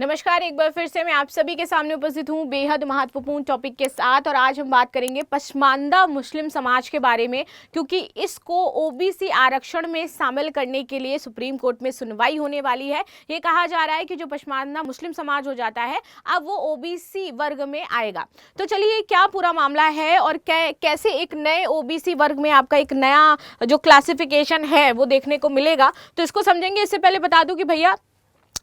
नमस्कार, एक बार फिर से मैं आप सभी के सामने उपस्थित हूँ बेहद महत्वपूर्ण टॉपिक के साथ। और आज हम बात करेंगे पसमानदा मुस्लिम समाज के बारे में, क्योंकि इसको ओबीसी आरक्षण में शामिल करने के लिए सुप्रीम कोर्ट में सुनवाई होने वाली है। ये कहा जा रहा है कि जो पसमानदा मुस्लिम समाज हो जाता है अब वो ओबीसी वर्ग में आएगा। तो चलिए, क्या पूरा मामला है और कैसे एक नए ओबीसी वर्ग में आपका एक नया जो क्लासिफिकेशन है वो देखने को मिलेगा, तो इसको समझेंगे। इससे पहले बता दूं कि भैया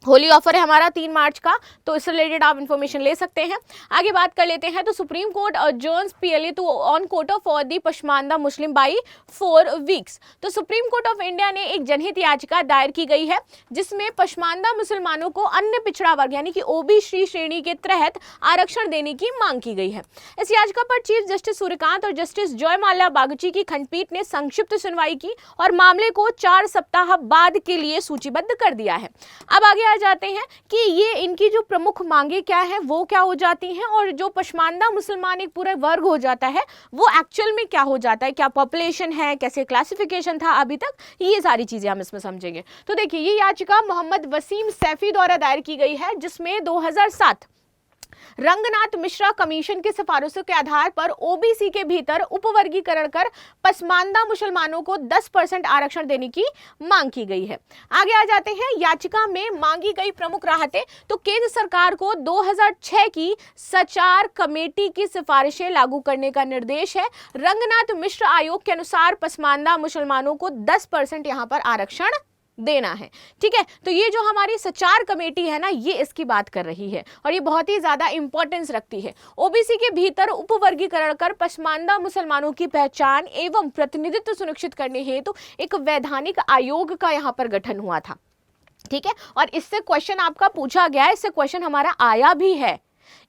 होली ऑफर है हमारा 3 मार्च का, तो इससे रिलेटेड आप इन्फॉर्मेशन ले सकते हैं। आगे बात कर लेते हैं। तो Supreme Court adjourns PLA to on quota for the Pasmanda Muslim by 4 weeks. तो सुप्रीम कोर्ट ऑफ इंडिया ने एक जनहित याचिका दायर की गई है जिसमें पसमानदा मुसलमानों को अन्य पिछड़ा वर्ग यानी कि ओबीसी श्रेणी के तहत आरक्षण देने की मांग की गई है। इस याचिका पर चीफ जस्टिस सूर्यकांत और जस्टिस जयमाल्या बागची की खंडपीठ ने संक्षिप्त सुनवाई की और मामले को 4 सप्ताह बाद के लिए सूचीबद्ध कर दिया है। अब आगे आ जाते हैं कि ये इनकी जो प्रमुख मांगे क्या है वो क्या हो जाती हैं, और जो पसमानदा मुसलमान एक पूरा वर्ग हो जाता है वो एक्चुअल में क्या हो जाता है, क्या पॉपुलेशन है, कैसे क्लासिफिकेशन था अभी तक, ये सारी चीजें हम इसमें समझेंगे। तो देखिए, ये याचिका मोहम्मद वसीम सैफी द्वारा दायर की गई है जिसमें 2007 रंगनाथ मिश्रा कमीशन की सिफारिशों के आधार पर ओबीसी के भीतर उपवर्गीकरण कर पसमानदा मुसलमानों को 10% आरक्षण देने की मांग की गई है। आगे आ जाते हैं। याचिका में मांगी गई प्रमुख राहतें, तो केंद्र सरकार को 2006 की सचार कमेटी की सिफारिशें लागू करने का निर्देश है। रंगनाथ मिश्र आयोग के अनुसार पसमानदा मुसलमानों को 10% यहां पर आरक्षण देना है। ठीक है, तो ये जो हमारी सचार कमेटी है ना, ये इसकी बात कर रही है और ये बहुत ही ज्यादा इंपॉर्टेंस रखती है। ओबीसी के भीतर उपवर्गीकरण कर पसमानदा मुसलमानों की पहचान एवं प्रतिनिधित्व सुनिश्चित करने हेतु एक वैधानिक आयोग का यहाँ पर गठन हुआ था। ठीक है, और इससे क्वेश्चन आपका पूछा गया है, इससे क्वेश्चन हमारा आया भी है।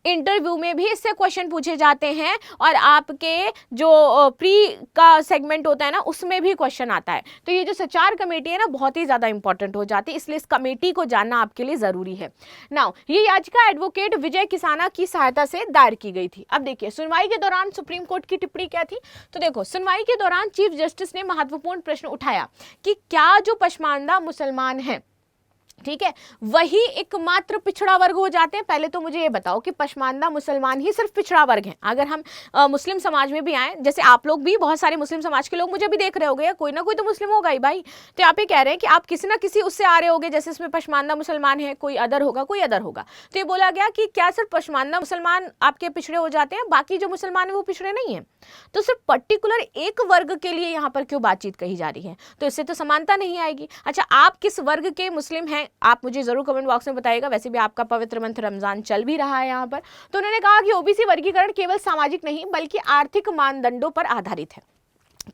इंटरव्यू में भी इससे क्वेश्चन पूछे जाते हैं और आपके जो प्री का सेगमेंट होता है ना, उसमें भी क्वेश्चन आता है। तो ये जो सचार कमेटी है ना, बहुत ही ज्यादा इंपॉर्टेंट हो जाती है, इसलिए इस कमेटी को जानना आपके लिए जरूरी है। नाउ, ये याचिका एडवोकेट विजय किसाना की सहायता से दायर की गई थी। अब देखिए, सुनवाई के दौरान सुप्रीम कोर्ट की टिप्पणी क्या थी। तो देखो, सुनवाई के दौरान चीफ जस्टिस ने महत्वपूर्ण प्रश्न उठाया कि क्या जो पसमानदा मुसलमान है, ठीक है, वही एकमात्र पिछड़ा वर्ग हो जाते हैं। पहले तो मुझे ये बताओ कि पसमानदा मुसलमान ही सिर्फ पिछड़ा वर्ग हैं। अगर हम मुस्लिम समाज में भी आए, जैसे आप लोग भी, बहुत सारे मुस्लिम समाज के लोग मुझे भी देख रहे होंगे, कोई ना कोई तो मुस्लिम होगा ही भाई। तो आप ये कह रहे हैं कि आप किसी ना किसी उससे आ रहे होंगे, जैसे इसमें पसमानदा मुसलमान है, कोई अदर होगा, कोई अदर होगा। तो ये बोला गया कि क्या सिर्फ पसमानदा मुसलमान आपके पिछड़े हो जाते हैं, बाकी जो मुसलमान है वो पिछड़े नहीं है। तो सिर्फ पर्टिकुलर एक वर्ग के लिए यहाँ पर क्यों बातचीत कही जा रही है, तो इससे तो समानता नहीं आएगी। अच्छा, आप किस वर्ग के मुस्लिम हैं, आप मुझे जरूर कमेंट बॉक्स में बताइएगा। वैसे भी आपका पवित्र मंथ रमजान चल भी रहा है यहाँ पर। तो उन्होंने कहा कि ओबीसी वर्गीकरण केवल सामाजिक नहीं बल्कि आर्थिक मानदंडों पर आधारित है।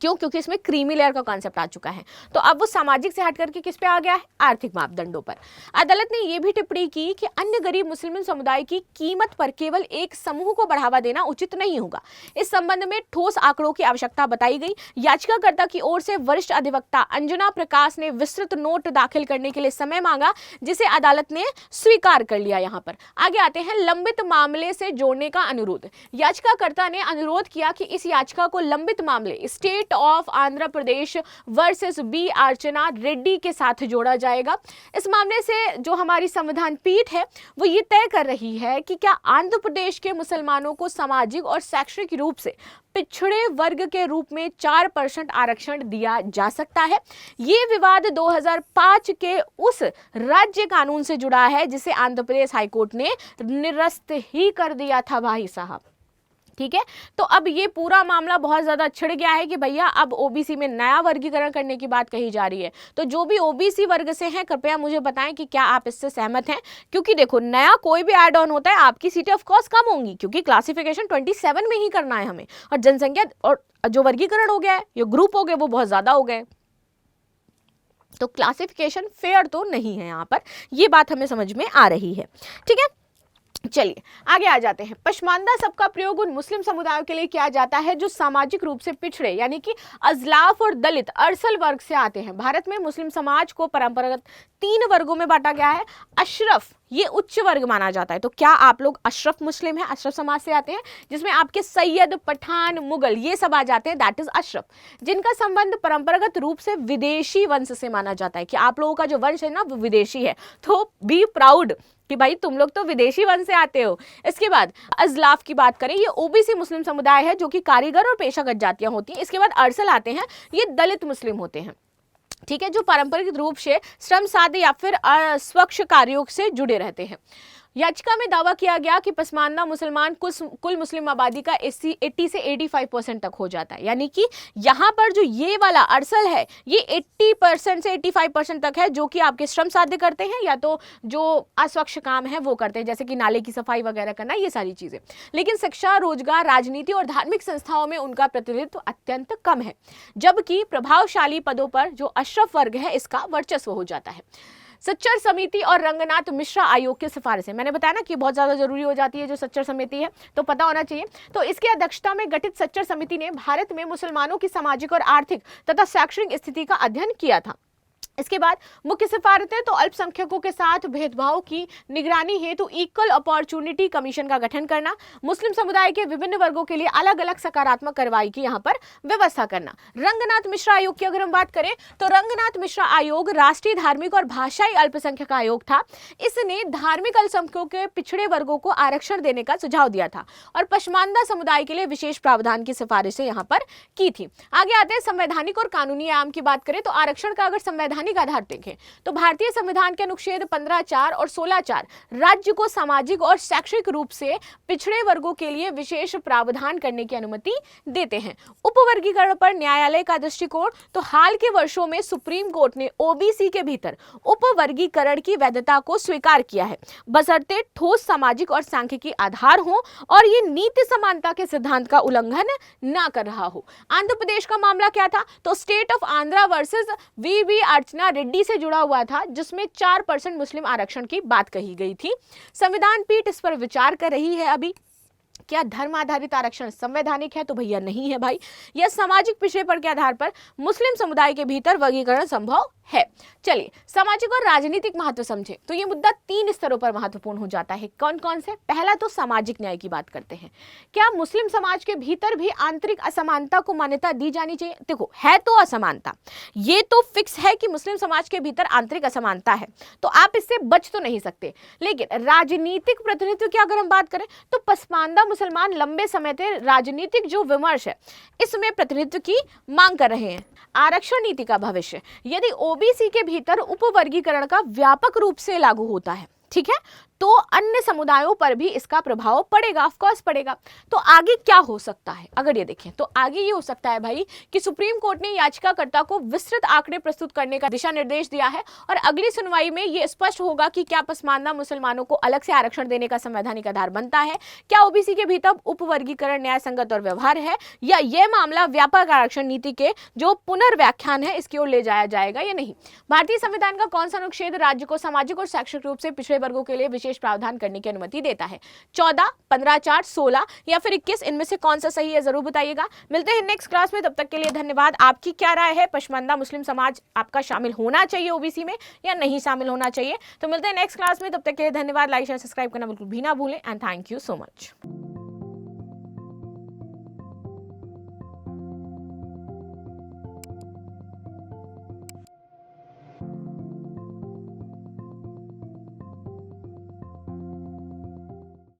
क्यों? क्योंकि इसमें क्रीमी लेयर का कॉन्सेप्ट आ चुका है। तो अब वो सामाजिक से हट करके किस पे आ गया है? आर्थिक मापदंडों पर। अदालत ने यह भी टिप्पणी की कि अन्य गरीब मुस्लिम समुदाय की कीमत पर केवल एक समूह को बढ़ावा देना उचित नहीं होगा। इस संबंध में ठोस आंकड़ों की आवश्यकता बताई गई। याचिकाकर्ता की ओर से वरिष्ठ अधिवक्ता अंजना प्रकाश ने विस्तृत नोट दाखिल करने के लिए समय मांगा, जिसे अदालत ने स्वीकार कर लिया। यहाँ पर आगे आते हैं। लंबित मामले से जोड़ने का अनुरोध। याचिकाकर्ता ने अनुरोध किया कि इस याचिका को लंबित मामले state of Andhra Pradesh versus B Archana Reddy के साथ जोड़ा जाएगा। इस मामले से जो हमारी संविधान पीठ है वो ये तय कर रही है कि क्या आंध्र प्रदेश के मुसलमानों को सामाजिक और शैक्षणिक रूप से पिछड़े वर्ग के रूप में 4% आरक्षण दिया जा सकता है। ये विवाद 2005 के उस राज्य कानून से जुड़ा है जिसे आंध्र प्रदेश हाईकोर्ट ने निरस्त ही कर दिया था भाई साहब। ठीक है, तो अब ये पूरा मामला बहुत ज्यादा छिड़ गया है कि भैया अब ओबीसी में नया वर्गीकरण करने की बात कही जा रही है। तो जो भी ओबीसी वर्ग से हैं, कृपया मुझे बताएं कि क्या आप इससे सहमत हैं। क्योंकि देखो, नया कोई भी ऐड ऑन होता है, आपकी सीटें ऑफ कोर्स कम होंगी, क्योंकि क्लासिफिकेशन 27 में ही करना है हमें, और जनसंख्या और जो वर्गीकरण हो गया है, ये ग्रुप हो गए, वो बहुत ज्यादा हो गए। तो क्लासिफिकेशन फेयर तो नहीं है यहाँ पर, ये बात हमें समझ में आ रही है। ठीक है, चलिए आगे आ जाते हैं। पसमानदा शब्द का प्रयोग उन मुस्लिम समुदायों के लिए किया जाता है जो सामाजिक रूप से पिछड़े यानी कि अजलाफ और दलित अरसल वर्ग से आते हैं। भारत में मुस्लिम समाज को परंपरागत 3 वर्गों में बांटा गया है। अशरफ, ये उच्च वर्ग माना जाता है। तो क्या आप लोग अशरफ मुस्लिम हैं, अशरफ समाज से आते हैं, जिसमें आपके सैयद, पठान, मुगल ये सब आ जाते हैं, दैट इज अशरफ, जिनका संबंध परंपरागत रूप से विदेशी वंश से माना जाता है कि आप लोगों का जो वंश है ना वो विदेशी है। तो बी प्राउड कि भाई तुम लोग तो विदेशी वंश से आते हो। इसके बाद अजलाफ की बात करें, ये ओबीसी मुस्लिम समुदाय है जो कि कारीगर और पेशागत जातियां होती हैं। इसके बाद अरसल आते हैं, ये दलित मुस्लिम होते हैं, ठीक है, जो पारंपरिक रूप से श्रम साध्य या फिर स्वच्छ कार्यों से जुड़े रहते हैं। याचिका में दावा किया गया कि पसमानदा मुसलमान कुल मुस्लिम आबादी का 80 से 85% तक हो जाता है, यानी कि यहाँ पर जो ये वाला अरसल है ये 80% से 85% तक है, जो कि आपके श्रम साध्य करते हैं या तो जो अस्वच्छ काम है वो करते हैं, जैसे कि नाले की सफाई वगैरह करना, ये सारी चीजें। लेकिन शिक्षा, रोजगार, राजनीति और धार्मिक संस्थाओं में उनका प्रतिनिधित्व अत्यंत कम है, जबकि प्रभावशाली पदों पर जो अशरफ वर्ग है इसका वर्चस्व हो जाता है। सच्चर समिति और रंगनाथ मिश्रा आयोग की सिफारिशें, मैंने बताया ना कि बहुत ज्यादा जरूरी हो जाती है जो सच्चर समिति है, तो पता होना चाहिए। तो इसकी अध्यक्षता में गठित सच्चर समिति ने भारत में मुसलमानों की सामाजिक और आर्थिक तथा शैक्षणिक स्थिति का अध्ययन किया था। इसके बाद मुख्य सिफारिशें तो अल्पसंख्यकों के साथ भेदभाव की निगरानी हेतु इक्वल अपॉर्चुनिटी कमीशन का गठन करना, मुस्लिम समुदाय के विभिन्न वर्गों के लिए अलग अलग सकारात्मक कार्रवाई की यहाँ पर व्यवस्था करना। रंगनाथ मिश्रा आयोग की अगर हम बात करें तो रंगनाथ मिश्रा आयोग राष्ट्रीय धार्मिक और भाषाई अल्पसंख्यक आयोग था। इसने धार्मिक अल्पसंख्यकों के पिछड़े वर्गों को आरक्षण देने का सुझाव दिया था और पसमानदा समुदाय के लिए विशेष प्रावधान की सिफारिशें यहाँ पर की थी। आगे आते हैं संवैधानिक और कानूनी आयाम की बात करें तो आरक्षण का अगर संवैधानिक आधार देखें तो भारतीय संविधान के अनुच्छेद 15(4) और 16(4) राज्य को सामाजिक और शैक्षिक रूप से पिछड़े वर्गों के लिए विशेष प्रावधान करने की अनुमति देते हैं। उपवर्गीकरण पर न्यायालय का दृष्टिकोण, तो हाल के वर्षों में सुप्रीम कोर्ट ने ओबीसी के भीतर उपवर्गीकरण की वैधता को स्वीकार किया है, बशर्ते ठोस सामाजिक और सांख्यिकी आधार हो और ये नीति समानता के सिद्धांत का उल्लंघन ना कर रहा हो। आंध्र प्रदेश का मामला क्या था, तो स्टेट ऑफ आंध्रा वर्सेस वीवी अर्चना रेड्डी से जुड़ा हुआ था, जिसमें 4% मुस्लिम आरक्षण की बात कही गई थी। संविधान पीठ इस पर विचार कर रही है अभी, क्या धर्म आधारित आरक्षण संवैधानिक है, तो भैया नहीं है भाई। यह सामाजिक पिछड़ेपन के आधार पर मुस्लिम समुदाय के भीतर वर्गीकरण संभव है। चलिए सामाजिक और राजनीतिक महत्व समझे तो यह मुद्दा 3 स्तरों पर महत्वपूर्ण हो जाता है। कौन कौन से? पहला तो सामाजिक न्याय की बात करते हैं। क्या मुस्लिम समाज के भीतर भी आंतरिक असमानता को मान्यता दी जानी चाहिए? देखो, है तो असमानता, ये तो फिक्स है कि मुस्लिम समाज के भीतर आंतरिक असमानता है, तो आप इससे बच तो नहीं सकते। लेकिन राजनीतिक प्रतिनिधित्व की अगर हम बात करें तो पसमानदा मुसलमान लंबे समय से राजनीतिक जो विमर्श है इसमें प्रतिनिधित्व की मांग कर रहे हैं। आरक्षण नीति का भविष्य, यदि ओबीसी के भीतर उपवर्गीकरण का व्यापक रूप से लागू होता है, ठीक है, तो अन्य समुदायों पर भी इसका प्रभाव पड़ेगा, ऑफ कोर्स पड़ेगा। तो आगे क्या हो सकता है, अगर ये देखें तो आगे ये हो सकता है भाई कि सुप्रीम कोर्ट ने याचिकाकर्ता को विस्तृत आंकड़े प्रस्तुत करने का दिशा निर्देश दिया है और अगली सुनवाई में ये स्पष्ट होगा कि क्या पसमानदा मुसलमानों को अलग से आरक्षण देने का संवैधानिक आधार बनता है, क्या ओबीसी के भीतर उपवर्गीकरण न्याय संगत और व्यवहार है, या यह मामला व्यापक आरक्षण नीति के जो पुनर्व्याख्यान है इसकी ओर ले जाया जाएगा या नहीं। भारतीय संविधान का कौन सा अनुच्छेद राज्य को सामाजिक और शैक्षिक रूप से पिछड़े वर्गों के लिए विशेष प्रावधान करने की अनुमति देता है? 14, 15(4), 16 या फिर 21, इनमें से कौन सा सही है जरूर बताइएगा। मिलते हैं नेक्स्ट क्लास में, तब तक के लिए धन्यवाद। आपकी क्या राय है, पसमानदा मुस्लिम समाज आपका शामिल होना चाहिए ओबीसी में या नहीं शामिल होना चाहिए? तो मिलते हैं नेक्स्ट क्लास में, तब तक के लिए धन्यवाद। लाइक शेयर सब्सक्राइब करना बिल्कुल भी ना भूलें and thank you so much.